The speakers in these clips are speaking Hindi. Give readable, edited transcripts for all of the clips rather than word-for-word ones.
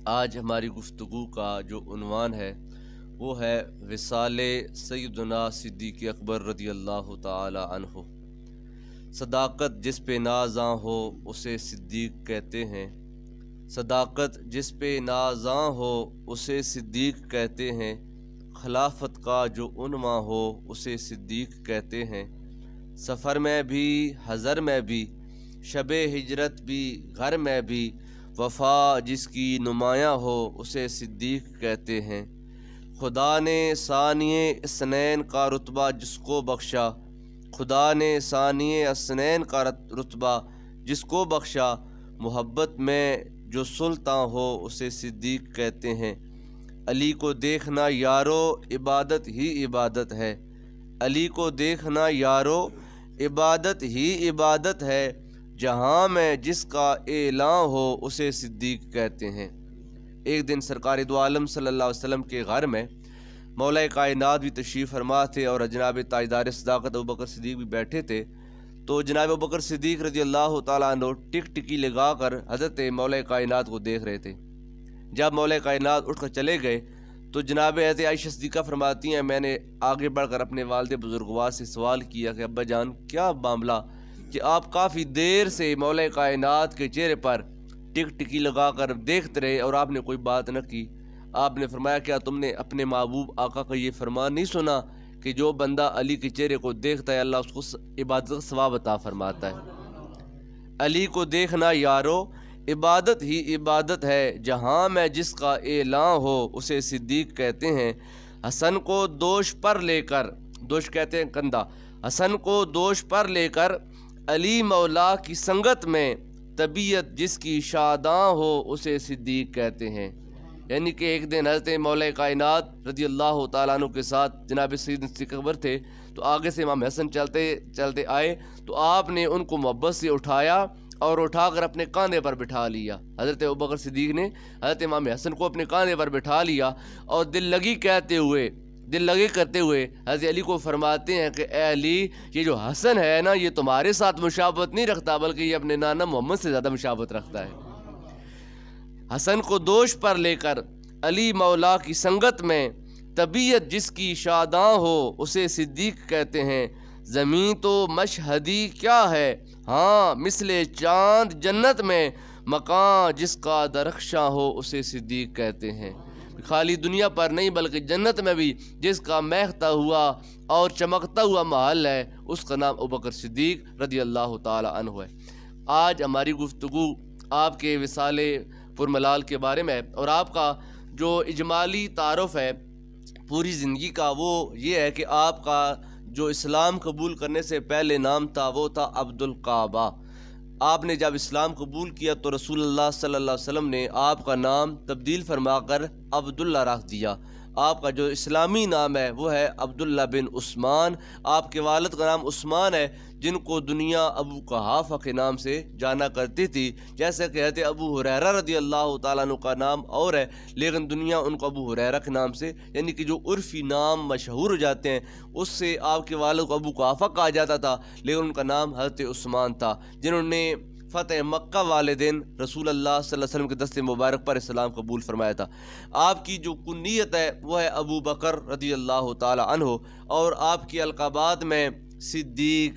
आज हमारी गुफ्तगू का जो उन्वान है वो है विसाले सैयदना सिद्दीक़ अकबर रज़ियल्लाहु ताला अन्हु। सदाकत जिस पे नाज़ां हो उसे सिद्दीक़ कहते हैं। सदाकत जिस पे नाज़ां हो उसे सिद्दीक़ कहते हैं। खिलाफत का जो उन्वा हो उसे सिद्दीक़ कहते हैं। सफ़र में भी हज़र में भी शबे हिजरत भी घर में भी वफ़ा जिसकी नुमायाँ हो उसे सिद्दीक़ कहते हैं। खुदा ने सानिए इसनैन का रुतबा जिसको बख्शा, खुदा ने सानिए इसनैन का रुतबा जिसको बख्शा, मोहब्बत में जो सुल्तान हो उसे सिद्दीक़ कहते हैं। अली को देखना यारो इबादत ही इबादत है, अली को देखना यारो इबादत ही इबादत है। जहाँ में जिसका ऐलान हो उसे सिद्दीक़ कहते हैं। एक दिन सरकार दो आलम सल्लल्लाहु अलैहि वसल्लम के घर में मौला कायनात भी तशरीफ़ फरमा थे और जनाब ताजदार सदाकत अबू बकर सिद्दीक़ भी बैठे थे। तो जनाब अबू बकर सिद्दीक़ रज़ियल्लाहु ताला अन्हु टिकी लगा कर हज़रत मौला कायनात को देख रहे थे। जब मौला कायनात उठ कर चले गए तो जनाब हज़रत आयशा सिद्दीक़ा फरमाती हैं, मैंने आगे बढ़कर अपने वालिद बुजुर्गवार से सवाल किया कि अब्बा जान क्या मामला कि आप काफ़ी देर से मौला कायनात के चेहरे पर टिकी लगा कर देखते रहे और आपने कोई बात न की। आपने फरमाया, क्या तुमने अपने महबूब आका का ये फरमान नहीं सुना कि जो बंदा अली के चेहरे को देखता है अल्लाह उसको इबादत का सवाब अता फरमाता है। अली को देखना यारो इबादत ही इबादत है। जहाँ में जिसका ऐलान हो उसे सिद्दीक़ कहते हैं। हसन को दोष पर लेकर, दोष कहते हैं कंधा, हसन को दोष पर लेकर अली मौला की संगत में तबीयत जिसकी शादां हो उसे सिद्दीक़ कहते हैं। यानी कि एक दिन हज़रत मौला कायनात रज़ियल्लाहु ताला अन्हु के साथ जनाब सैयदना सिद्दीक़ अकबर थे, तो आगे से इमाम हसन चलते चलते आए तो आपने उनको मोहब्बत से उठाया और उठाकर अपने कांधे पर बिठा लिया। हज़रत अबू बकर सिद्दीक़ ने हज़रत इमाम हसन को अपने कांधे पर बिठा लिया और दिल लगी कहते हुए, दिल लगे करते हुए हज़रत अली को फरमाते हैं कि ए अली, ये जो हसन है ना ये तुम्हारे साथ मुशाबत नहीं रखता बल्कि ये अपने नाना मोहम्मद से ज़्यादा मुशाबत रखता है। हसन को दोष पर लेकर अली मौला की संगत में तबीयत जिसकी शादां हो उसे सिद्दीक़ कहते हैं। ज़मीं तो मशहदी क्या है, हाँ मिसले चाँद जन्नत में मकान जिसका दरख्शां हो उसे सिद्दीक़ कहते हैं। खाली दुनिया पर नहीं बल्कि जन्नत में भी जिसका महकता हुआ और चमकता हुआ महल है उसका नाम अबू बकर सिद्दीक़ रज़ियल्लाहु ताला अन्हु है। आज हमारी गुफ्तगू आपके विसाले पुरमलाल के बारे में है और आपका जो इजमाली तारुफ है पूरी ज़िंदगी का वो ये है कि आपका जो इस्लाम कबूल करने से पहले नाम था वो था अब्दुल काबा। आपने जब इस्लाम कबूल किया तो रसूलुल्लाह सल्लल्लाहु अलैहि वसल्लम ने आपका नाम तब्दील फरमाकर अब्दुल्ला रख दिया। आपका जो इस्लामी नाम है वो है अब्दुल्ला बिन उस्मान। आपके वालिद का नाम उस्मान है जिनको दुनिया अबू कहाफ़ा के नाम से जाना करती थी। जैसे कहते अबू हुरैरा रज़ियल्लाहु ताला अन्हु का नाम और है लेकिन दुनिया उनको अबू हुरैरा के नाम से यानी कि जो उर्फ़ी नाम मशहूर हो जाते हैं उससे आपके वालिद को अबू कहाफ़ा कहा जाता था लेकिन उनका नाम हज़रत उस्मान था जिन्होंने फ़तेह मक्का वाले दिन रसूलुल्लाह सल्लल्लाहु अलैहि वसल्लम के दस्ते मुबारक पर इस्लाम कबूल फरमाया था। आपकी जो कुन्नियत है वह है अबू बकर रज़ियल्लाहु ताला अन्हु और आपकी अलक़ाबात में सिद्दीक़,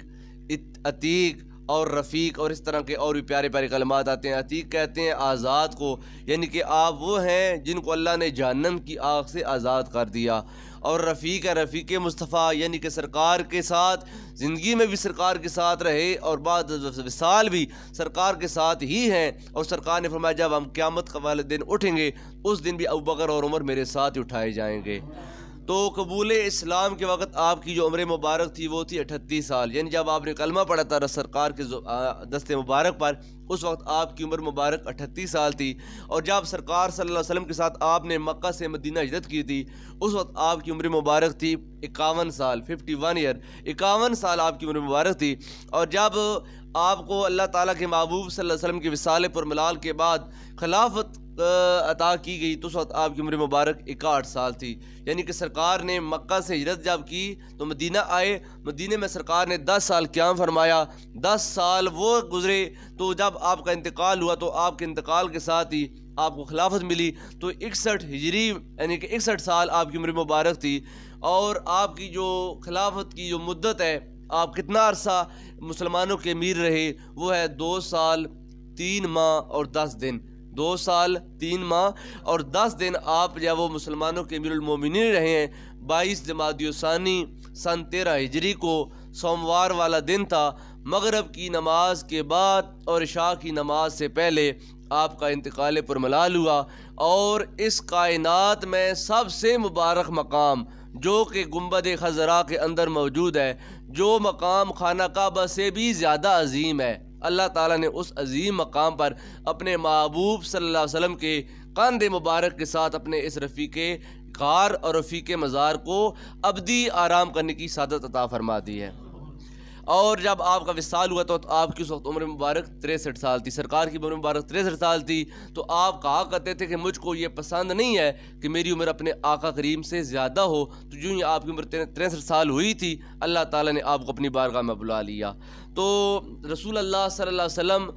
अतीक और रफ़ीक और इस तरह के और भी प्यारे प्यारे कलमात आते हैं। अतीक कहते हैं आज़ाद को, यानी कि आप वो हैं जिनको अल्लाह ने जहन्नम की आग से आज़ाद कर दिया। और रफ़ीक है रफ़ीक मुस्तफ़ा यानी कि सरकार के साथ ज़िंदगी में भी सरकार के साथ रहे और बाद विसाल भी सरकार के साथ ही हैं। और सरकार ने फरमाया जब हम क़यामत का वाले दिन उठेंगे उस दिन भी अबू बकर और उमर मेरे साथ ही उठाए जाएंगे। तो कबूल इस्लाम के वक़्त आपकी जो उम्र मुबारक थी वो थी 38 साल, यानी जब आपने कलमा पढ़ा था सरकार के दस्ते मुबारक पर उस वक्त आपकी उम्र मुबारक 38 साल थी। और जब सरकार सल्लल्लाहु अलैहि वसल्लम के साथ आपने मक्का से मदीना हिजरत की थी उस वक्त आपकी उम्र मुबारक थी 51 साल, 51 ईयर, 51 साल आपकी उम्र मुबारक थी। और जब आपको अल्लाह ताला के महबूब सल्लल्लाहु अलैहि वसल्लम के विसाले पुरमलाल के बाद खिलाफत अता की गई तो उस वक्त आपकी उम्र मुबारक 61 साल थी। यानी कि सरकार ने मक्का से हिजरत जब की तो मदीना आए, मदीने में सरकार ने 10 साल क़याम फरमाया। 10 साल वो गुज़रे तो जब आपका इंतकाल हुआ तो आपके इंतकाल के साथ ही आपको खिलाफत मिली तो 61 हिजरी यानी कि 61 साल आपकी उम्र मुबारक थी। और आपकी जो खिलाफत की जो मुद्दत है, आप कितना अरसा मुसलमानों के अमीर रहे, वो है 2 साल 3 माह और 10 दिन। 2 साल 3 माह और 10 दिन आप जब वो मुसलमानों के अमीरुल मोमिनीन रहे हैं। 22 जमादियुस्सानी सन 13 हिजरी को सोमवार वाला दिन था। मगरब की नमाज के बाद और इशा की नमाज से पहले आपका इंतकाल पुरमलाल हुआ। और इस कायनात में सबसे मुबारक मकाम जो कि गुंबद खज़रा के अंदर मौजूद है, जो मकाम खाना काबा से भी ज़्यादा अजीम है, अल्लाह ताला ने उस अजीम मकाम पर अपने महबूब सल्लल्लाहु अलैहि वसल्लम के कंधे मुबारक के साथ अपने इस रफ़ीक़े गार और रफ़ीक़े मज़ार को अबदी आराम करने की सादत अता फरमा दी है। और जब आपका विसाल हुआ तो आपकी उस वक्त उम्र मुबारक 63 साल थी। सरकार की उम्र मुबारक 63 साल थी। तो आप कहा करते थे कि मुझको ये पसंद नहीं है कि मेरी उम्र अपने आका करीम से ज़्यादा हो। तो जो ही आपकी उम्र 63 साल हुई थी, अल्लाह ताला ने आपको अपनी बारगाह में बुला लिया। तो रसूल अल्लाह सल्लल्लाहु अलैहि वसल्लम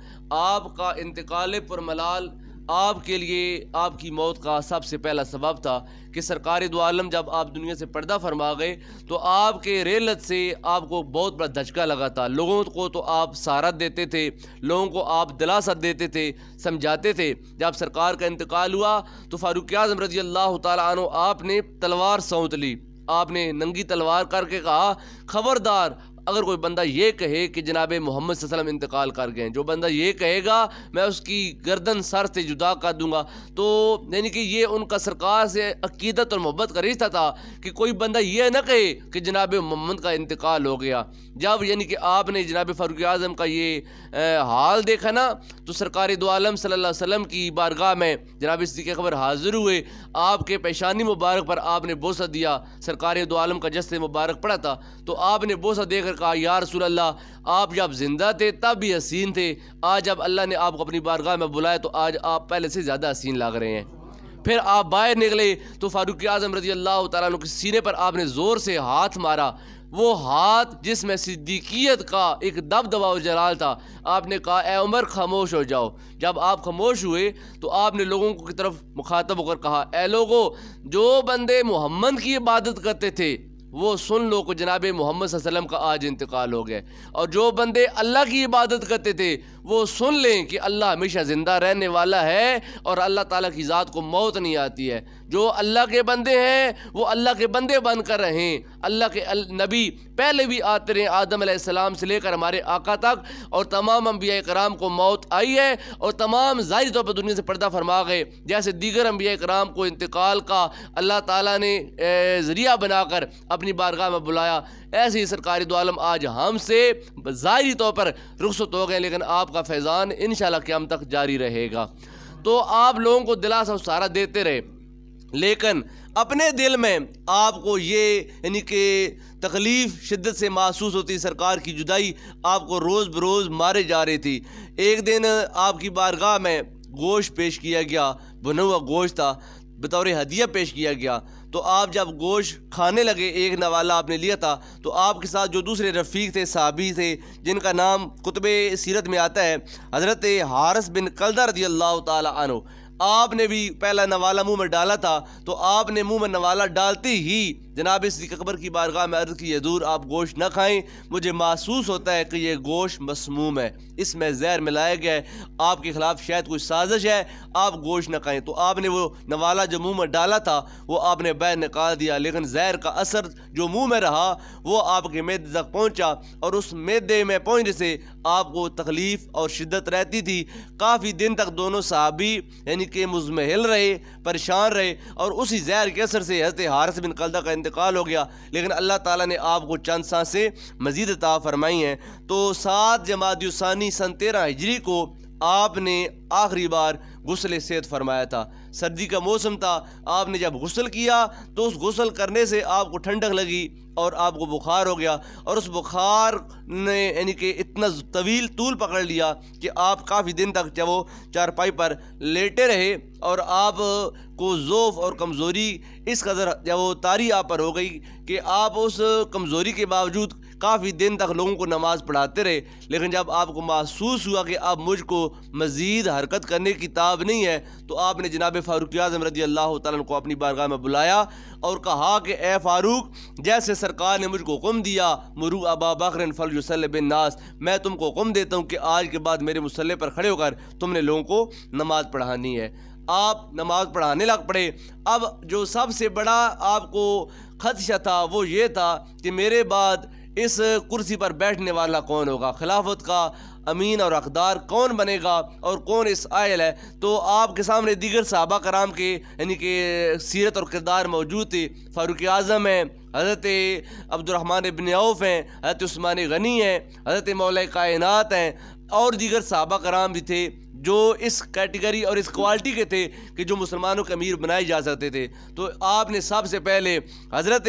आपका इंतकाल पुरमलाल आपके लिए आपकी मौत का सबसे पहला सबब था कि सरकार दो आलम जब आप दुनिया से पर्दा फरमा गए तो आपके रेलत से आपको बहुत बड़ा धचका लगा था। लोगों को तो आप सहारा देते थे, लोगों को आप दिलासा देते थे, समझाते थे। जब सरकार का इंतकाल हुआ तो फारूक आज़म रज़ी अल्लाह तआला अन्हु आपने तलवार सौंत ली। आपने नंगी तलवार करके कहा, खबरदार अगर कोई बंदा ये कहे कि जनाब मोहम्मद सल्लल्लाहु अलैहि वसल्लम इंतकाल कर गए, जो बंदा ये कहेगा मैं उसकी गर्दन सर से जुदा कर दूंगा। तो यानी कि ये उनका सरकार से अकीदत और मोहब्बत का रिश्ता था कि कोई बंदा ये ना कहे कि जनाब मोहम्मद का इंतकाल हो गया। जब यानी कि आपने जनाब फारूक आज़म का ये हाल देखा ना, तो सरकार दो आलम सल्लल्लाहु अलैहि वसल्लम की बारगाह में जनाब सिद्दीक़ अकबर हाजिर हुए। आपके पेशानी मुबारक पर आपने बोसा दिया। सरकार दो आलम का जस्ते मुबारक पड़ा था तो आपने बोसा देकर कहा, या रसूल अल्लाह, आप जब जिंदा थे तब भी हसीन थे, आज जब अल्लाह ने आपको अपनी बारगाह में बुलाया तो आज आप पहले से ज़्यादा हसीन लग रहे हैं। फिर आप बाहर निकले तो फारूक आज़म रज़ी अल्लाह तआला अन्हु के सीने पर आपने ज़ोर से हाथ मारा। वो हाथ जिसमें सिद्दीकियत का एक दबदबा और जलाल था। आपने कहा, ए उमर खामोश हो जाओ। जब आप खामोश हुए तो आपने लोगों की तरफ मुखातब होकर कहा, ए लोगो, जो बंदे मोहम्मद की इबादत करते थे वो सुन लो कि जनाब मोहम्मद सल्लल्लाहु अलैहि वसल्लम का आज इंतकाल हो गया। और जो बंदे अल्लाह की इबादत करते थे वो सुन लें कि अल्लाह हमेशा ज़िंदा रहने वाला है और अल्लाह ताला की ज़ात को मौत नहीं आती है। जो अल्लाह के बंदे हैं वो अल्लाह के बंदे बनकर रहें। अल्लाह के नबी पहले भी आते रहे, आदम अलैहिस्सलाम से लेकर हमारे आका तक, और तमाम अंबिया कराम को मौत आई है और तमाम ज़ाहिरी तौर पर दुनिया से पर्दा फरमा गए। जैसे दीगर अंबिया कराम को इंतकाल का अल्लाह ताला ने ज़रिया बनाकर अपनी बारगाह में बुलाया, ऐसे ही सरकारी दो आलम आज हमसे ज़ाहिरी तौर पर रुखसत हो गए, लेकिन आपका फैज़ान इंशाअल्लाह क़यामत तक जारी रहेगा। तो आप लोगों को दिलासा और सहारा देते रहे, लेकिन अपने दिल में आपको ये यानी कि तकलीफ़ शिद्दत से महसूस होती। सरकार की जुदाई आपको रोज़ बरोज़ मारे जा रही थी। एक दिन आपकी बारगाह में गोश्त पेश किया गया, भुना हुआ गोश्त था, बतौर हदिया पेश किया गया। तो आप जब गोश्त खाने लगे, एक नवाला आपने लिया था, तो आपके साथ जो दूसरे रफ़ीक थे, साहबी थे, जिनका नाम कुतुबे सीरत में आता है, हज़रत हारिस बिन कलदा रज़ी अल्लाह ताला अन्हु, आपने भी पहला नवाला मुंह में डाला था। तो आपने मुंह में नवाला डालते ही जनाब सिद्दीक़ अकबर की बारगाह में अर्ज़ की, हज़ूर आप गोश्त न खाएं, मुझे महसूस होता है कि ये गोश्त मसमूम है, इसमें जहर मिलाया गया है, आपके ख़िलाफ़ शायद कोई साजिश है, आप गोश्त न खाएं। तो आपने वो नवाला जो मुंह में डाला था वो आपने बाहर निकाल दिया, लेकिन जहर का असर जो मुंह में रहा वो आपके मैदे तक पहुँचा और उस मैदे में पहुँचने से आपको तकलीफ़ और शिद्दत रहती थी। काफ़ी दिन तक दोनों सहाबी यानी कि मुज़महिल रहे, परेशान रहे, और उसी जहर के असर से हज़रत हारिस बिन कलदा का इंतकाल हो गया। लेकिन अल्लाह ताला ने आपको चंद सांसें मज़ीद अता फरमाई हैं। तो 7 जमादियुस्सानी सन 13 हिजरी को आपने आखिरी बार गुस्ल सेहत फरमाया था। सर्दी का मौसम था, आपने जब गुस्ल किया तो उस गुस्ल करने से आपको ठंडक लगी और आपको बुखार हो गया, और उस बुखार ने यानी कि इतना तवील तूल पकड़ लिया कि आप काफ़ी दिन तक जब वो चारपाई पर लेटे रहे और आप को ज़ोफ़ और कमज़ोरी इस कदर जब वो तारी आप पर हो गई कि आप उस कमज़ोरी के बावजूद काफ़ी दिन तक लोगों को नमाज़ पढ़ाते रहे, लेकिन जब आपको महसूस हुआ कि अब मुझको मज़ीद हरकत करने की ताब नहीं है, तो आपने जनाब फ़ारूक आज़म रज़ी अल्लाह तआला अन्हु को अपनी बारगाह में बुलाया और कहा कि ए फ़ारूक, जैसे सरकार ने मुझको हुक्म दिया मुरू अबा बकर फलयुसल्लि बिन नास, मैं तुमको हुक्म देता हूँ कि आज के बाद मेरे मुसल्ले पर खड़े होकर तुमने लोगों को नमाज़ पढ़ानी है। आप नमाज़ पढ़ाने लग पड़े। अब जो सबसे बड़ा आपको खदशा था वो ये था कि मेरे बाद इस कुर्सी पर बैठने वाला कौन होगा, खिलाफत का अमीन और हकदार कौन बनेगा और कौन इस आयल है। तो आपके सामने दीगर सहाबा कराम के यानी कि सीरत और किरदार मौजूद थे। फ़ारूक आज़म हैं, हज़रत अब्दुर्रहमान इब्न औफ़ हैं, हज़रत उस्मान गनी हैं, हज़रत मौला कायनात हैं और दीगर सहाबा कराम भी थे जो इस कैटेगरी और इस क्वालिटी के थे कि जो मुसलमानों के अमीर बनाए जा सकते थे। तो आपने सबसे पहले हज़रत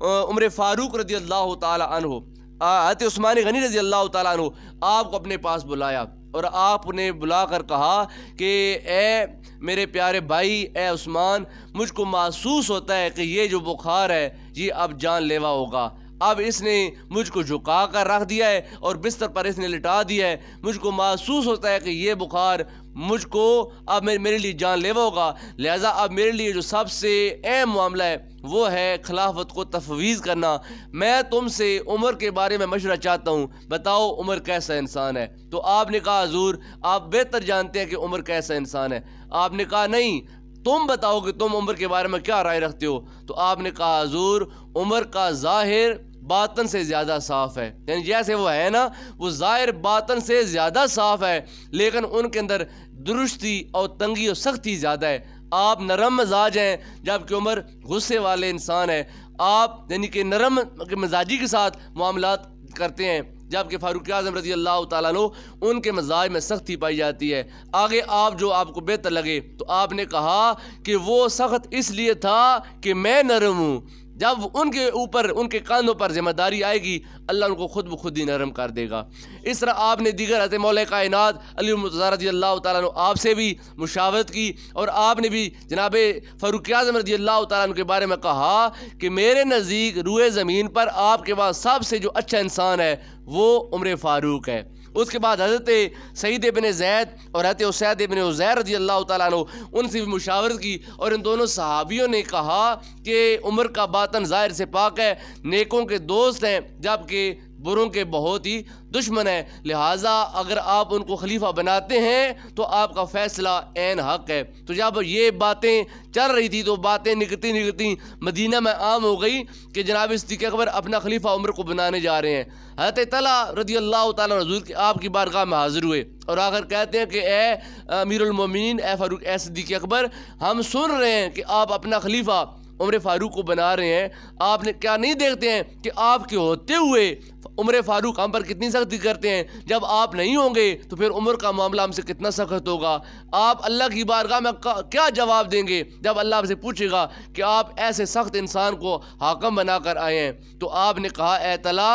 उमर फ़ारूक रज़ी अल्लाह तआला अन्हु, हज़रत उस्मान गनी रज़ी अल्लाह तआला अन्हु आपको अपने पास बुलाया और आपने बुलाकर कहा कि ए मेरे प्यारे भाई, ए उस्मान, मुझको महसूस होता है कि ये जो बुखार है ये अब जानलेवा होगा। अब इसने मुझको झुका कर रख दिया है और बिस्तर पर इसने लिटा दिया है। मुझको महसूस होता है कि ये बुखार मुझको अब मेरे लिए जानलेवा होगा। लिहाजा अब मेरे लिए जो सबसे अहम मामला है वो है खिलाफत को तफवीज़ करना। मैं तुमसे उमर के बारे में मशवरा चाहता हूँ, बताओ उमर कैसा इंसान है। तो आपने कहा हुजूर, आप बेहतर जानते हैं कि उमर कैसा इंसान है। आपने कहा नहीं, तुम बताओ कि तुम उमर के बारे में क्या राय रखते हो। तो आपने कहा हुजूर, उमर का ज़ाहिर बातन से ज़्यादा साफ़ है, यानी जैसे वो है ना, वो ज़ाहिर बातन से ज़्यादा साफ़ है, लेकिन उनके अंदर दुरुस्ती और तंगी और सख्ती ज़्यादा है। आप नरम मिजाज हैं जबकि उमर गुस्से वाले इंसान है। आप यानी कि नरम मिजाजी के साथ मामलात करते हैं, जबकि फ़ारूक आज़म रज़ी अल्लाह तआला अन्हु उनके मज़ाज में सख्ती पाई जाती है। आगे आप जो आपको बेहतर लगे, तो आपने कहा कि वो सख्त इसलिए था कि मैं नरम हूँ। जब उनके ऊपर, उनके कानों पर जिम्मेदारी आएगी, अल्लाह उनको खुद ब खुद ही नरम कर देगा। इस तरह आपने दीगर हज़रत मौला कायनात अली मुर्तज़ा रज़ी अल्लाह तआला अन्हु आपसे भी मुशावरत की और आपने भी जनाब फ़ारूक आज़म रज़ी अल्लाह तआला अन्हु के बारे में कहा कि मेरे नज़दीक रूए ज़मीन पर आपके पास सबसे जो अच्छा इंसान है वो उमर फ़ारूक है। उसके बाद हज़रत सईद इब्न ज़ैद और हज़रत उसैद इब्न उज़ैर रज़ी अल्लाह तआला अन्हु, उनसे भी मुशावरत की और इन दोनों सहाबियों ने कहा कि उमर का बातन ज़ाहिर से पाक है, नेकों के दोस्त हैं जबकि बुरों के बहुत ही दुश्मन है। लिहाजा अगर आप उनको खलीफा बनाते हैं तो आपका फ़ैसला ऐन हक है। तो जब ये बातें चल रही थी तो बातें निकलती निकलती मदीना में आम हो गई कि जनाब सिद्दीक़ अकबर अपना खलीफा उमर को बनाने जा रहे हैं। हज़रत तला रज़ी अल्लाह तआला हुज़ूर की आपकी बारगाह में हाज़िर हुए और आकर कहते हैं कि ए अमीरुल मोमिनीन, ए फ़ारूक, ए सिद्दीक़ अकबर, हम सुन रहे हैं कि आप अपना खलीफा उमर फ़ारूक को बना रहे हैं। आपने क्या नहीं देखते हैं कि आपके होते हुए उमर फ़ारूक हम पर कितनी सख्ती करते हैं। जब आप नहीं होंगे तो फिर उमर का मामला हमसे कितना सख्त होगा। आप अल्लाह की बारगाह में क्या जवाब देंगे जब अल्लाह आपसे पूछेगा कि आप ऐसे सख्त इंसान को हाकम बना कर आए हैं। तो आपने कहा, ए तला,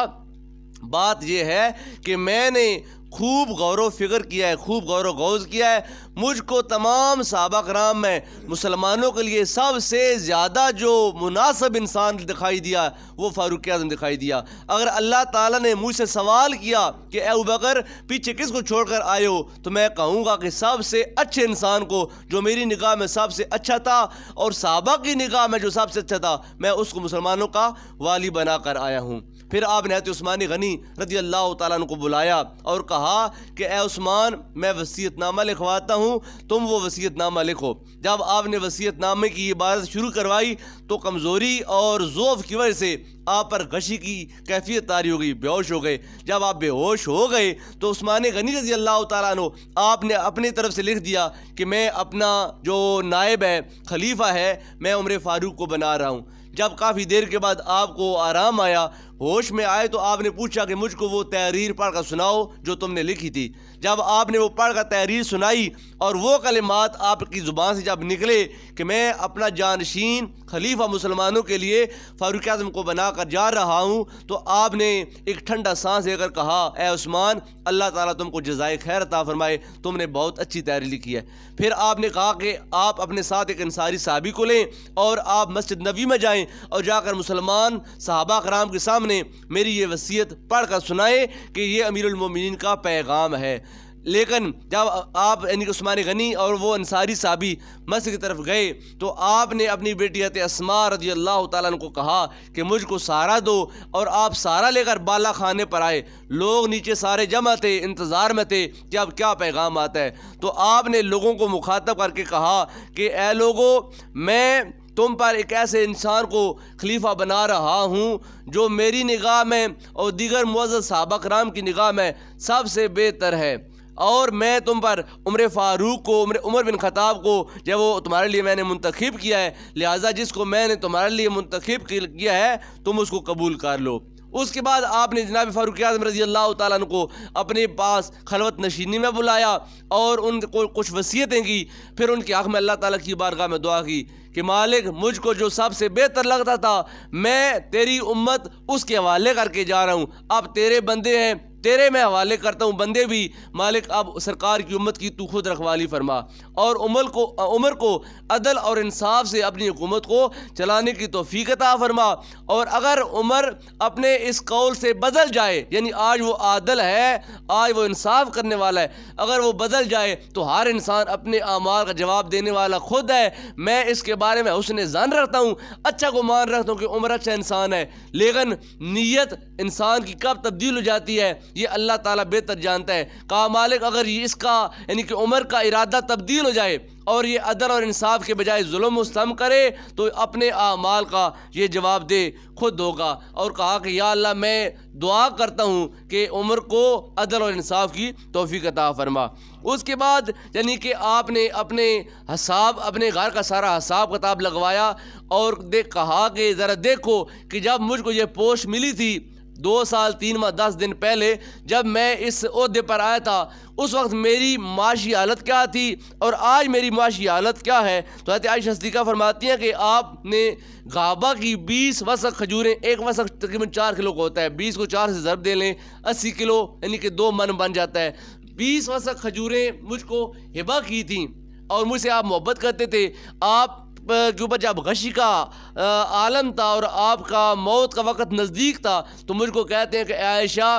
बात यह है कि मैंने खूब गौर फ़िक्र किया है, खूब गौर गौज़ किया है। मुझको तमाम सहाबा कराम में मुसलमानों के लिए सबसे ज़्यादा जो मुनासिब इंसान दिखाई दिया वो फ़ारूक आज़म दिखाई दिया। अगर अल्लाह ताला ने मुझसे सवाल किया कि ए अबू बकर पीछे किसको छोड़कर आए हो, तो मैं कहूँगा कि सबसे अच्छे इंसान को जो मेरी निगाह में सबसे अच्छा था और सहाबा की निगाह में जो सबसे अच्छा था, मैं उसको मुसलमानों का वाली बना कर आया हूँ। फिर आपने हज़रत उस्मान गनी रज़ी अल्लाह तआला अन्हु को बुलाया और कहा कि ए उस्मान, मैं वसीयतनामा लिखवाता हूँ, तुम वो वसीयतनामा लिखो। जब आपने वसीयतनामे की इबारत शुरू करवाई तो कमज़ोरी और ज़ौफ़ की वजह से आप पर गशी की कैफियत तारी हो गई, बेहोश हो गए। जब आप बेहोश हो गए तो उस्मान गनी रज़ी अल्लाह तआला अन्हु आपने अपनी तरफ से लिख दिया कि मैं अपना जो नायब है, खलीफा है, मैं उमर फ़ारूक को बना रहा हूँ। जब काफ़ी देर के बाद आपको आराम आया, होश में आए, तो आपने पूछा कि मुझको वो तहरीर पढ़ कर सुनाओ जो तुमने लिखी थी। जब आपने वो पढ़ कर तहरीर सुनाई और वो कलिमात आपकी ज़ुबान से जब निकले कि मैं अपना जानशीन खलीफा मुसलमानों के लिए फ़ारूक आज़म को बना कर जा रहा हूँ, तो आपने एक ठंडा सांस लेकर कहा, ए उस्मान, अल्लाह ताला तुमको जज़ाए खैर अता फरमाए, तुमने बहुत अच्छी तहरीर लिखी है। फिर आपने कहा कि आप अपने साथ एक अंसारी साहबी को लें और आप मस्जिद नबी में जाएँ जाएं और जाकर मुसलमान सहाबा कराम के सामने मेरी ये वसीयत पढ़ कर सुनाएं कि ये अमीरुल मोमिनीन का पैगाम है। लेकिन जब आप यानी कि उस्मान गनी और वो अंसारी साहबी मस्जिद की तरफ गए तो आपने अपनी बेटी हज़रत अस्मा रज़ी अल्लाह तआला अन्हा को कहा कि मुझको सहारा दो, और आप सहारा लेकर बाला खाने पर आए। लोग नीचे सारे जमा थे, इंतज़ार में थे कि अब क्या पैगाम आता है। तो आपने लोगों को मुखातब करके कहा कि ए लोगो, मैं तुम पर एक ऐसे इंसान को खलीफा बना रहा हूँ जो मेरी निगाह में और दीगर मुअज़्ज़ज़ सहाबा कराम की निगाह में सबसे बेहतर है, और मैं तुम पर उमर फ़ारूक को, उमर बिन ख़त्ताब को जब वो तुम्हारे लिए मैंने मुंतखब किया है, लिहाजा जिसको मैंने तुम्हारे लिए मुंतखब किया है तुम उसको कबूल कर लो। उसके बाद आपने जनाब फ़ारूक आज़म रज़ी अल्लाह तआला अन्हु को अपने पास खलवत नशीनी में बुलाया और उनको कुछ वसीयतें की। फिर उनके हक़ में अल्लाह ताला की बारगाह में दुआ की कि मालिक, मुझको जो सबसे बेहतर लगता था मैं तेरी उम्मत उसके हवाले करके जा रहा हूँ। अब तेरे बंदे हैं, तेरे मैं हवाले करता हूँ बंदे भी। मालिक, अब सरकार की उम्मत की तू खुद रखवाली फरमा और उमर को अदल और इंसाफ से अपनी हुकूमत को चलाने की तौफीक अता फरमा। और अगर उमर अपने इस कौल से बदल जाए, यानी आज वो आदल है, आज वो इंसाफ करने वाला है, अगर वो बदल जाए तो हर इंसान अपने आमाल का जवाब देने वाला खुद है। मैं इसके बारे में हुस्न ज़न रखता हूँ, अच्छा गुमान रखता हूँ कि उमर अच्छा इंसान है, लेकिन नीयत इंसान की कब तब्दील हो जाती है ये अल्लाह ताला बेहतर जानता है। कहा मालिक, अगर ये इसका यानी कि उमर का इरादा तब्दील हो जाए और ये अदल और इंसाफ के बजाय जुल्म मुस्तहम करे तो अपने आमाल का ये जवाब दे खुद होगा। और कहा कि या अल्लाह, मैं दुआ करता हूँ कि उमर को अदल और इंसाफ की तौफीक अता फरमा। उसके बाद यानी कि आपने अपने घर का सारा हिसाब किताब लगवाया और कहा कि ज़रा देखो कि जब मुझको ये पोस्ट मिली थी 2 साल 3 माह 10 दिन पहले, जब मैं इस ओहदे पर आया था, उस वक्त मेरी माशी हालत क्या थी और आज मेरी माशी हालत क्या है। तो हज़रत आयशा सिद्दीक़ा फरमाती हैं कि आपने गाबा की 20 वसक खजूरें, एक वसक तकरीबन 4 किलो का होता है, 20 को 4 से ज़रब दे लें 80 किलो यानी कि 2 मन बन जाता है। 20 वसक खजूरें मुझको हिबा की थी और मुझसे आप मोहब्बत करते थे। आप के ऊपर जब गशी का आलम था और आपका मौत का वक़्त नज़दीक था तो मुझको कहते हैं कि आयशा,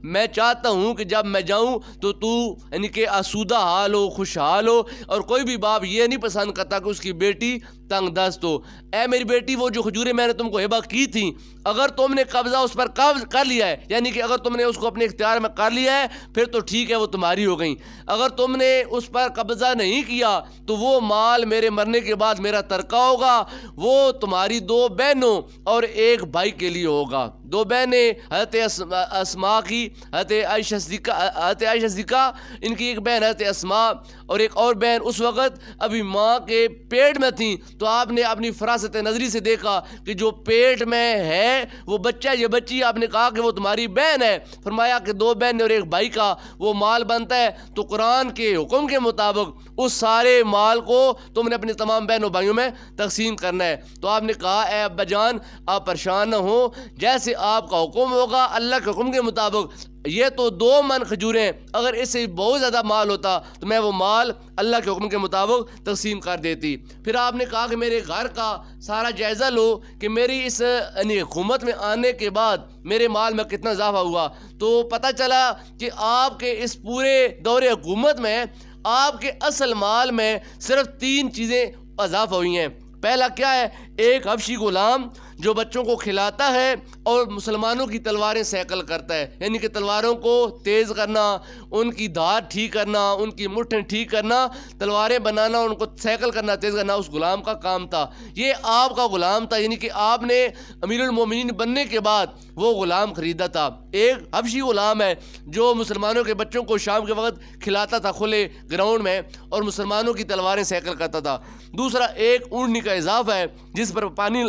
मैं चाहता हूँ कि जब मैं जाऊँ तो तू यानी कि आसूदा हाल हो, खुशहाल हो, और कोई भी बाप ये नहीं पसंद करता कि उसकी बेटी तंग दस्त हो। ए मेरी बेटी, वो जो खजूरें मैंने तुमको हिबा की थी, अगर तुमने कब्ज़ा उस पर कब्ज़ कर लिया है, यानी कि अगर तुमने उसको अपने इख्तियार में कर लिया है फिर तो ठीक है, वो तुम्हारी हो गई। अगर तुमने उस पर कब्ज़ा नहीं किया तो वो माल मेरे मरने के बाद मेरा तरका होगा, वो तुम्हारी 2 बहनों और 1 भाई के लिए होगा। 2 बहनें हज़रत अस्मा की, हज़रत आयशा सिद्दीक़ा, इनकी एक बहन हज़रत अस्मा और एक और बहन उस वक़्त अभी माँ के पेट में थी। तो आपने अपनी फरासत नज़री से देखा कि जो पेट में है वो बच्चा, ये बच्ची, आपने कहा कि वो तुम्हारी बहन है। फरमाया कि 2 बहन और 1 भाई का वो माल बनता है, तो कुरान के हुक्म के मुताबिक उस सारे माल को तुमने अपने तमाम बहनों भाइयों में तकसीम करना है। तो आपने कहा, ए अब्बा जान, आप परेशान न हो, जैसे आपका हुक्म होगा अल्लाह के हुक्म के मुताबिक। ये तो 2 मन खजूरें, अगर इससे बहुत ज़्यादा माल होता तो मैं वो माल अल्लाह के हुक्म के मुताबिक तकसीम कर देती। फिर आपने कहा कि मेरे घर का सारा जायज़ा लो कि मेरी इस हुकूमत में आने के बाद मेरे माल में कितना इजाफा हुआ। तो पता चला कि आपके इस पूरे दौरे हुकूमत में आपके असल माल में सिर्फ 3 चीज़ें इजाफा हुई हैं। पहला क्या है? एक हबशी गुलाम जो बच्चों को खिलाता है और मुसलमानों की तलवारें सैकल करता है, यानी कि तलवारों को तेज़ करना, उनकी धार ठीक करना, उनकी मुठ्ठें ठीक करना, तलवारें बनाना, उनको सैकल करना, तेज़ करना, उस गुलाम का काम था। ये आपका गुलाम था, यानी कि आपने अमीरुल मोमिनीन बनने के बाद वो गुलाम ख़रीदा था। एक हबशी गुलाम है जो मुसलमानों के बच्चों को शाम के वक्त खिलाता था खुले ग्राउंड में और मुसलमानों की तलवारें सैकल करता था। दूसरा, एक ऊँटनी का इजाफा है जिस पर पानी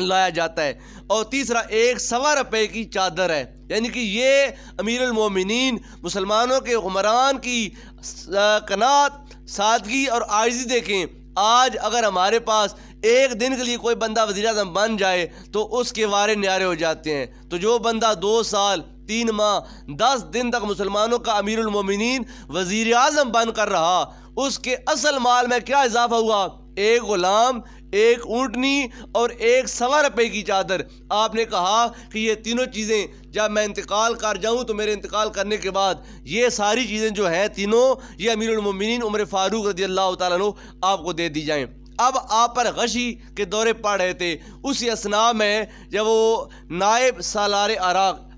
लाया जाता है। और तीसरा, एक 1.25 रुपये की चादर है, यानी कि ये अमीरुल मोमिनीन मुसलमानों के हुक्मरान की कनात, सादगी और आजिज़ी देखें। आज अगर हमारे पास एक दिन के लिए कोई बंदा वज़ीर आज़म बन जाए तो उसके वारे न्यारे हो जाते हैं। तो जो बंदा 2 साल 3 माह 10 दिन तक मुसलमानों का अमीरुल मोमिनीन वज़ीर आज़म बन कर रहा, उसके असल माल में क्या इजाफा हुआ? एक ग़ुलाम, एक ऊँटनी और एक 1.25 रुपये की चादर। आपने कहा कि ये तीनों चीज़ें जब मैं इंतकाल कर जाऊँ तो मेरे इंतकाल करने के बाद ये सारी चीज़ें जो हैं तीनों, ये अमीरुल मोमिनीन उमर फ़ारूक रज़ियल्लाहु ताला अन्हु आपको दे दी जाएँ। अब आप पर गशी के दौरे पड़ रहे थे, उसी असना में जब वो नायब सालार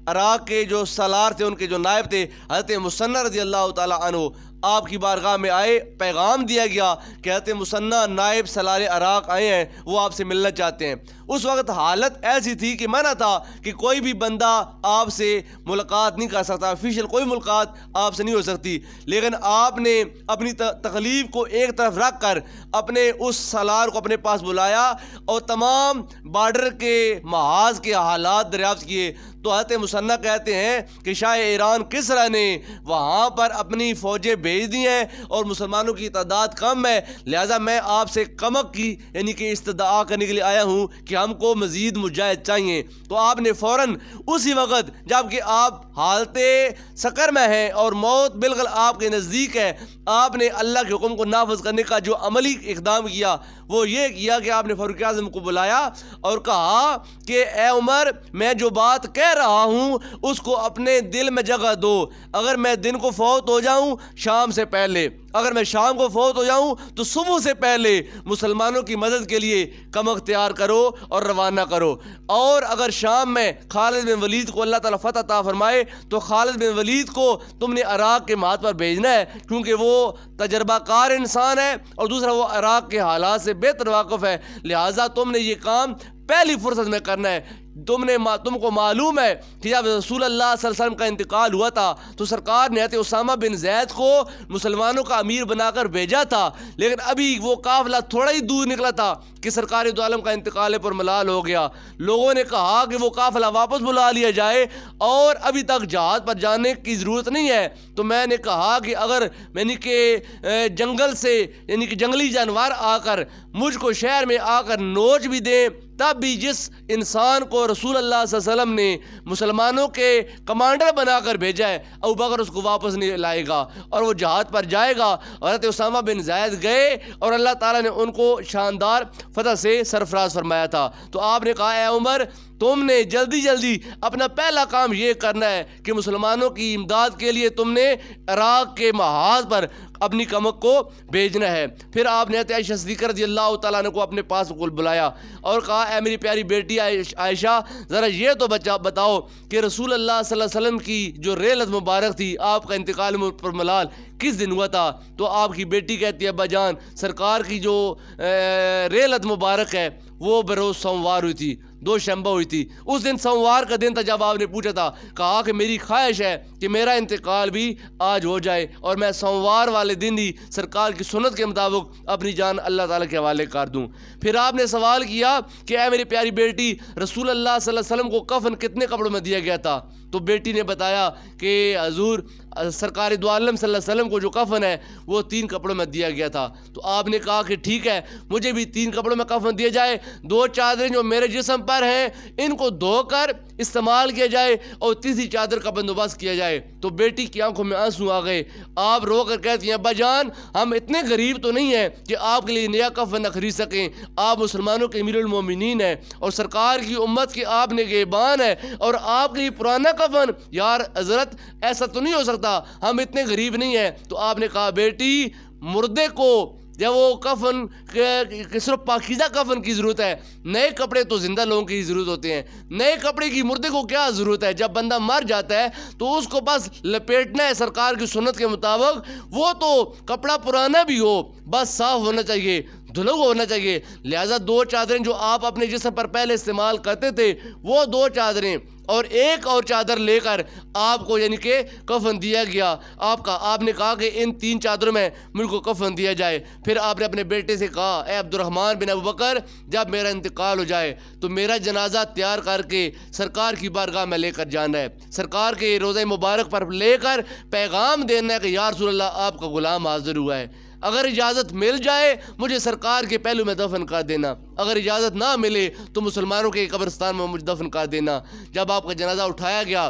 अराक के जो सालार थे, उनके जो नायब थे हज़रत मुसन्ना रज़ियल्लाहु ताला अन्हु आपकी बारगाह में आए। पैगाम दिया गया कि हज़रत मुसन्ना नायब सालार अराक आए हैं, वो आपसे मिलना चाहते हैं। उस वक्त हालत ऐसी थी कि मना था कि कोई भी बंदा आपसे मुलाकात नहीं कर सकता, ऑफिशियल कोई मुलाकात आपसे नहीं हो सकती। लेकिन आपने अपनी तकलीफ़ को एक तरफ रख कर अपने उस सालार को अपने पास बुलाया और तमाम बार्डर के महाज के हालात दरियाफ्त किए। तो हज़रत मुसन्ना कहते हैं कि शाह ईरान किसरा ने वहाँ पर अपनी फ़ौजें भेज दी हैं और मुसलमानों की तादाद कम है, लिहाजा मैं आपसे कमक की यानी कि इस्तदा करने के लिए आया हूँ कि हमको मज़ीद मुजाहिद चाहिए। तो आपने फ़ौरन उसी वक्त जबकि आप हालते सकर में हैं और मौत बिल्कुल आपके नज़दीक है, आपने अल्लाह के हुक्म को नाफज करने का जो अमली इक़दाम किया वो ये किया कि आपने फ़ारूक आज़म को बुलाया और कहा कि ए उमर, मैं जो बात कह रहा हूँ उसको अपने दिल में जगह दो। अगर मैं दिन को फौत हो जाऊँ शाम से पहले, अगर मैं शाम को फौत हो जाऊँ तो सुबह से पहले मुसलमानों की मदद के लिए कमक तैयार करो और रवाना करो। और अगर शाम में खालिद बिन वलीद को अल्लाह ताला फतह अता फरमाए तो खालिद बिन वलीद को तुमने अराक के माथ पर भेजना है, क्योंकि वो तजर्बाकार इंसान है और दूसरा वो अराक के हालात से बेहतर वाक़िफ़ है। लिहाजा तुमने ये काम पहली फुर्सत में करना है। तुमको मालूम है कि जब रसूल अल्लाह सल्लल्लाहु अलैहि वसल्लम का इंतकाल हुआ था तो सरकार ने हज़रत उसामा बिन ज़ैद को मुसलमानों का अमीर बनाकर भेजा था, लेकिन अभी वो काफ़िला थोड़ा ही दूर निकला था कि सरकार दो आलम का इंतकाल पर मलाल हो गया। लोगों ने कहा कि वो काफ़िला वापस बुला लिया जाए और अभी तक जहाज़ पर जाने की ज़रूरत नहीं है। तो मैंने कहा कि अगर यानी कि जंगल से यानी कि जंगली जानवर आकर मुझको शहर में आकर नोच भी दें, तब भी जिस इंसान को रसूल अल्लाह सल्लल्लाहु अलैहि वसल्लम ने मुसलमानों के कमांडर बनाकर भेजा है, अबू बकर उसको वापस नहीं लाएगा और वो जहाज़ पर जाएगा। और हज़रत उसामा बिन ज़ैद गए और अल्लाह ताला ने उनको शानदार फतह से सरफराज फरमाया था। तो आपने कहा, ए उमर, तुमने जल्दी जल्दी अपना पहला काम ये करना है कि मुसलमानों की इमदाद के लिए तुमने इराक़ के महाज पर अपनी कमक को भेजना है। फिर आपने आयशा सिद्दीक़ा रज़ियल्लाहु ताला अन्हा को अपने पास बुलाया और कहा, ए मेरी प्यारी बेटी आयशा, ज़रा ये तो बताओ कि रसूल अल्लाह सल्लल्लाहु अलैहि वसल्लम की जो रेलत मुबारक थी, आपका इंतकाल पर मलाल किस दिन हुआ था? तो आपकी बेटी कहती है, अब्बा जान, सरकार की जो रेलत मुबारक है वो बरोज़ सोमवार हुई थी, 2 शंबा हुई थी। उस दिन सोमवार का दिन था जब आपने पूछा था, कहा कि मेरी ख्वाहिश है कि मेरा इंतकाल भी आज हो जाए और मैं सोमवार वाले दिन ही सरकार की सुन्नत के मुताबिक अपनी जान अल्लाह ताला के हवाले कर दूं। फिर आपने सवाल किया कि ऐ मेरी प्यारी बेटी, रसूल अल्लाह सल्लल्लाहु अलैहि वसल्लम को कफन कितने कपड़ों में दिया गया था? तो बेटी ने बताया कि हजूर सरकार दो आलम सल्लल्लाहु अलैहि वसल्लम को जो कफन है वो 3 कपड़ों में दिया गया था। तो आपने कहा कि ठीक है, मुझे भी 3 कपड़ों में कफन दिया जाए, 2 चादरें जो मेरे जिस्म पर हैं इनको धोकर इस्तेमाल किया जाए और तीसरी चादर का बंदोबस्त किया जाए। तो बेटी की आंखों में आंसू आ गए। आप रो कर कहती हैं, अब्बा जान, हम इतने गरीब तो नहीं हैं कि आपके लिए नया कफन न खरीद सकें। आप मुसलमानों के अमीरुल मोमिनीन हैं और सरकार की उम्मत के आप निगहबान है और आपके लिए पुराना कफन, यार हजरत ऐसा तो नहीं हो सकता, हम इतने गरीब नहीं हैं। तो आपने कहा, बेटी, मुर्दे को जब वो कफन सिर्फ पाकीज़ा कफन की ज़रूरत है, नए कपड़े तो ज़िंदा लोगों की ज़रूरत होते हैं। नए कपड़े की मुर्दे को क्या ज़रूरत है? जब बंदा मर जाता है तो उसको बस लपेटना है सरकार की सुन्नत के मुताबिक। वो तो कपड़ा पुराना भी हो, बस साफ़ होना चाहिए, धुला हुआ होना चाहिए। लिहाजा 2 चादरें जो आप अपने जिस्म पर पहले इस्तेमाल करते थे वो 2 चादरें और एक और चादर लेकर आपको यानी कि कफन दिया गया। आपने कहा कि इन 3 चादरों में मुझको कफन दिया जाए। फिर आपने अपने बेटे से कहा, ए अब्दुर्रहमान बिन अबू बकर, जब मेरा इंतकाल हो जाए तो मेरा जनाजा तैयार करके सरकार की बारगाह में लेकर जाना है, सरकार के रोज़े मुबारक पर लेकर पैगाम देना है कि या रसूल अल्लाह, आपका गुलाम हाजिर हुआ है। अगर इजाज़त मिल जाए मुझे सरकार के पहलू में दफन कर देना, अगर इजाज़त ना मिले तो मुसलमानों के कब्रिस्तान में मुझे दफन कर देना। जब आपका जनाजा उठाया गया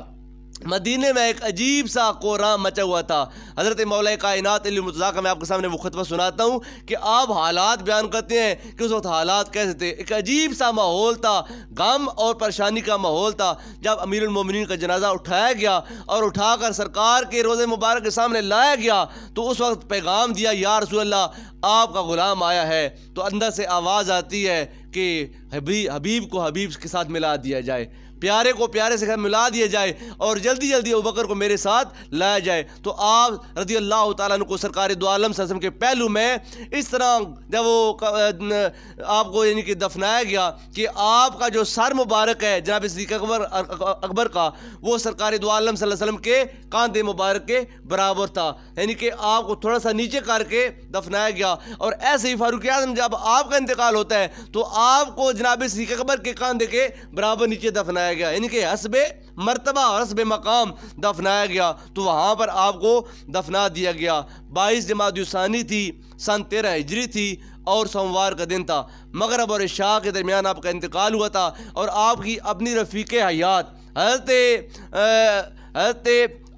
मदीने में एक अजीब सा कोहराम मचा हुआ था। हज़रत मौला कायनात अली मुर्तज़ा का मैं आपके सामने वो खुतबा सुनाता हूँ कि आप हालात बयान करते हैं कि उस वक्त हालात कैसे थे। एक अजीब सा माहौल था, गम और परेशानी का माहौल था। जब अमीरुल मोमिनीन का जनाजा उठाया गया और उठाकर सरकार के रोज़े मुबारक के सामने लाया गया तो उस वक्त पैगाम दिया, या रसूल अल्लाह आपका ग़ुलाम आया है। तो अंदर से आवाज़ आती है कि हबीब को हबीब के साथ मिला दिया जाए, प्यारे को प्यारे से मिला दिया जाए और जल्दी जल्दी अबू बकर को मेरे साथ लाया जाए। तो आप रज़ी अल्लाह तआला अन्हु को सरकार दो आलम सल्लल्लाहु अलैहि वसल्लम के पहलू में इस तरह जब वो आपको यानी कि दफनाया गया कि आपका जो सर मुबारक है जनाब सिद्दीक़ अकबर का, वो सरकार दो आलम सल्लल्लाहु अलैहि वसल्लम के कांधे मुबारक के बराबर था, यानी कि आपको थोड़ा सा नीचे करके दफनाया गया। और ऐसे ही फारूक आज़म जब आपका इंतकाल होता है तो आपको जनाब सिद्दीक़ अकबर के कांधे के बराबर नीचे दफनाया गया, यानी कि हस्बे मर्तबा और हस्बे मकाम दफनाया गया। तो वहाँ पर आपको दफना दिया गया। 22 जमात-उस-सानी थी, सन 13 हिजरी थी और सोमवार का दिन था। मगरब और इशा के दरमियान आपका इंतकाल हुआ था और आपकी अपनी रफ़ीक हयात हज़रत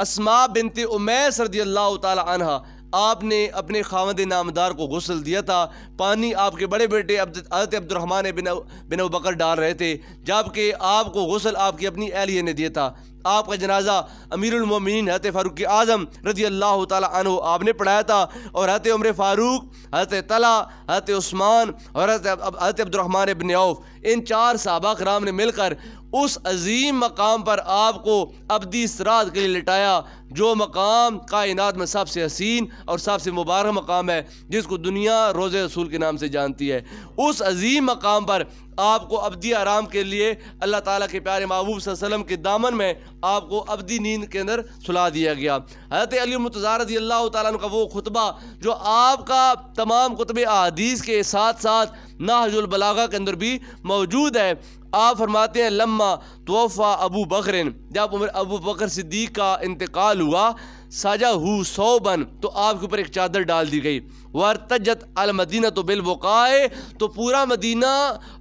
अस्मा बिनते उमैस रज़ियल्लाहु ताला अन्हा, आपने अपने खावंद नामदार को गुस्ल दिया था। पानी आपके बड़े बेटे हज़रत अब्दुर्रहमान बिन अबू बकर डाल रहे थे, जबकि आपको गुस्ल आपकी अपनी अहलिया ने दिया था। आपका जनाजा अमीरुल मोमिनीन हज़रत फ़ारूक आज़म रज़ियल्लाहु ताला अन्हु आपने पढ़ाया था और हज़रत उमर फ़ारूक, हज़रत तला, हज़रत उस्मान और हज़रत अब्दुर्रहमान बिन औफ, इन 4 सहाबा कराम ने मिलकर उस अजीम मकाम पर आपको अब्दी इसरात के लिए लिटाया, जो मकाम कायनात में सबसे हसीन और सबसे मुबारक मकाम है, जिसको दुनिया रोज़े रसूल के नाम से जानती है। उस अजीम मकाम पर आपको अब्दी आराम के लिए अल्लाह ताला के प्यारे महबूब सल्लल्लाहु अलैहि वसल्लम के दामन में आपको अब्दी नींद के अंदर सुला दिया गया। हज़रत अली मुर्तज़ा रज़ियल्लाहु ताला अन्हु का वो खुतबा जो आपका तमाम कुतुब अहादीस के साथ साथ नहजुल बलागा के अंदर भी मौजूद है। आप फरमाते हैं, लम्मा तोफ़ा अबू बकर, जब अबू बकर सिद्दीक़ का इंतकाल हुआ, साजा हु सौबन, तो आपके ऊपर एक चादर डाल दी गई। वर्तजत अल मदीना तो बिल वक़ाए, तो पूरा मदीना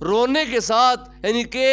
रोने के साथ यानी कि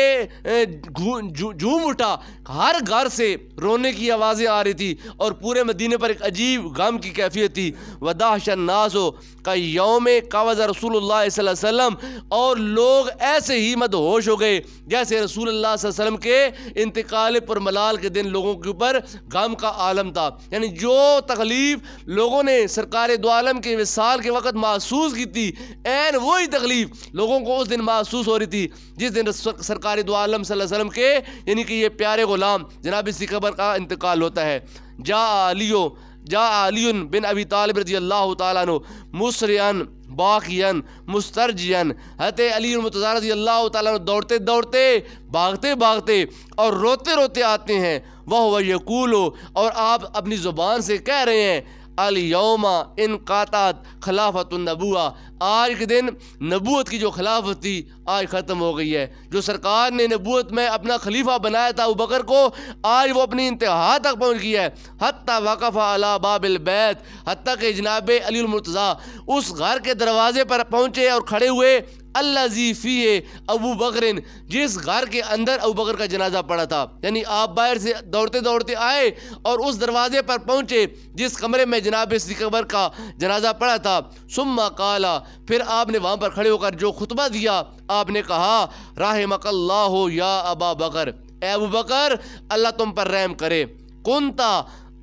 झूम उठा, हर घर से रोने की आवाज़ें आ रही थी और पूरे मदीने पर एक अजीब गम की कैफियत थी। वदाहशन नासो का यौम कावज़ रसूलुल्लाह सल्लल्लाहु अलैहि वसल्लम, और लोग ऐसे ही मदहोश हो गए जैसे रसूलुल्लाह सल्लल्लाहु अलैहि वसल्लम के इंतकाल पर मलाल के दिन लोगों के ऊपर गम का आलम था। यानी जो तकलीफ़ लोगों ने सरकार दो आलम के विसाल के वक़्त महसूस की थी, ऐन वही तकलीफ़ लोगों को उस दिन महसूस हो रही थी जिस दिन सरकार दो आलम सल्लल्लाहु अलैहि वसल्लम के यानी कि ये प्यारे ग़ुलाम जनाब सिद्दीक़ अकबर का इंतकाल होता है। जा अलीयुन बिन अबी तालिब रज़ियल्लाहु ताला अन्हु मुसरियन बाकियन मुस्तरजियन, हज़रत अली मुर्तज़ा रज़ियल्लाहु ताला अन्हु दौड़ते दौड़ते, भागते भागते और रोते रोते आते हैं। वह यकूलो, और आप अपनी ज़ुबान से कह रहे हैं, अल यौमा इन कातात खिलाफतुन नबुआ, आज के दिन नबूवत की जो खिलाफत थी आज ख़त्म हो गई है। जो सरकार ने नबूवत में अपना खलीफा बनाया था अबू बकर को, आज वो अपनी इंतहा तक पहुँच गई है। हत्ता वक़फ़ा अला बाबिल बैत, हत्ता के जनाब अली मुर्तज़ा उस घर के दरवाज़े पर पहुँचे और खड़े हुए। अल्लाज़ी फ़ीहे अबू बकरिन, जिस घर के अंदर अबू बकर का जनाजा पड़ा था। यानी आप बाहर से दौड़ते दौड़ते आए और उस दरवाजे पर पहुँचे जिस कमरे में जनाब सिद्दीक़ अकबर का जनाजा पड़ा था। सुम्मा काला, फिर आपने वहाँ पर खड़े होकर जो खुतबा दिया, आपने कहा, राहिमकल्लाहु या अबा बकर, ए अबू बकर अल्लाह तुम पर रहम करे। कुंता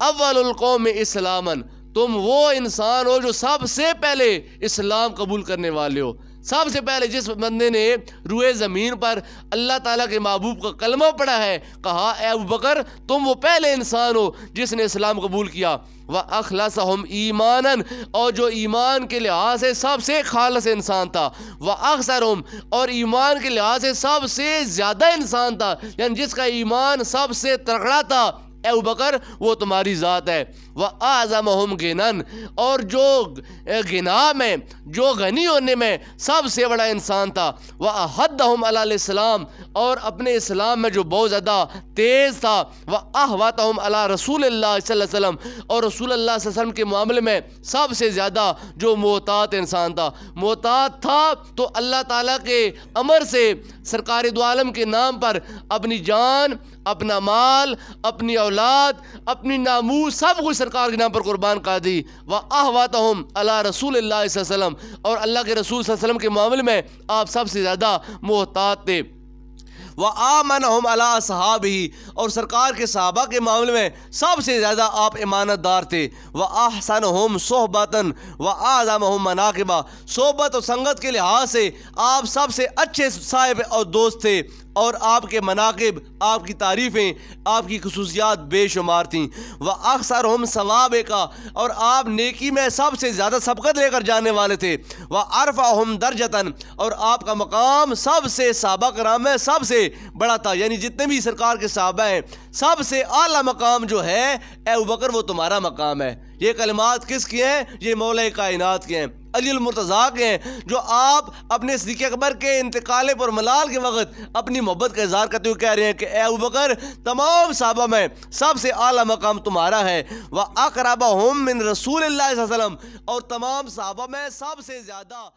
अव्वलुल कौम इस्लामन, तुम वो इंसान हो जो सबसे पहले इस्लाम कबूल करने वाले हो। सबसे पहले जिस बंदे ने रुए ज़मीन पर अल्लाह ताला के महबूब का कलमा पढ़ा है, कहा ए अबू बकर तुम वो पहले इंसान हो जिसने इस्लाम कबूल किया। व अखलसहुम ईमानन, और जो ईमान के लिहाज से सबसे खालस इंसान था। व अक्सरहुम, और ईमान के लिहाज से सबसे ज़्यादा इंसान था, यानी जिसका ईमान सबसे तगड़ा था, ए अबू बकर वो तुम्हारी ज़ात है। वह आज़महुम गिनन, और जो गिना में, जो गनी होने में सबसे बड़ा इंसान था। वह अहद्दहुम अलल इस्लाम, और अपने इस्लाम में जो बहुत ज़्यादा तेज़ था। वह अहवतहुम अला रसूलिल्लाह सल्लल्लाहु अलैहि वसल्लम, और रसूलुल्लाह सल्लल्लाहु अलैहि वसल्लम के मामले में सबसे ज़्यादा जो मोहतात इंसान था। मोहतात था तो अल्लाह ताला के अमर से सरकार दो आलम के नाम पर अपनी जान, अपना माल, अपनी औलाद, अपनी नामूस सब कुछ सरकार के नाम पर कुर्बान कर दी। व अहवातहुम अला रसूलिल्लाह सल्लल्लाहु अलैहि वसल्लम, और अल्लाह के रसूल सल्लल्लाहु अलैहि वसल्लम के मामले में आप सबसे ज़्यादा मोहतात थे। व आमनहुम अला असहाबिही, और सरकार के सहाबा के मामले में सबसे ज़्यादा आप ईमानतदार थे। व अहसनहुम सोहबतन व आज़महुम मनाकिबा, सोहबत और संगत के लिहाज से आप सबसे अच्छे साहिब और दोस्त थे, और आपके मनाकिब, आपकी तारीफ़ें, आपकी खसूसियात बेशुमार थीं। व अक्सरहुम सवाब का, और आप नेकी में सबसे ज़्यादा सबकत लेकर जाने वाले थे। व अरफ़ाहुम दर्जतन, और आपका मकाम सबसे सहाबा कराम में सबसे बड़ा था, यानी जितने भी सरकार के सहाबा हैं सबसे आला मकाम जो है ए अबू बकर वो तुम्हारा मकाम है। ये कलिमात किसकी हैं? ये मौला कायनात के हैं, अली अल मुर्तज़ा के हैं, जो आप अपने सिद्दीक़ अकबर के इंतकाल पर मलाल के वक्त अपनी मोहब्बत का इज़हार करते हुए कह रहे हैं कि ए अबू बकर तमाम सहाबा में सबसे आला मकाम तुम्हारा है। व अक़रबहुम मिन रसूलिल्लाह सल्लल्लाहु अलैहि वसल्लम, और तमाम सहाबा में सबसे ज़्यादा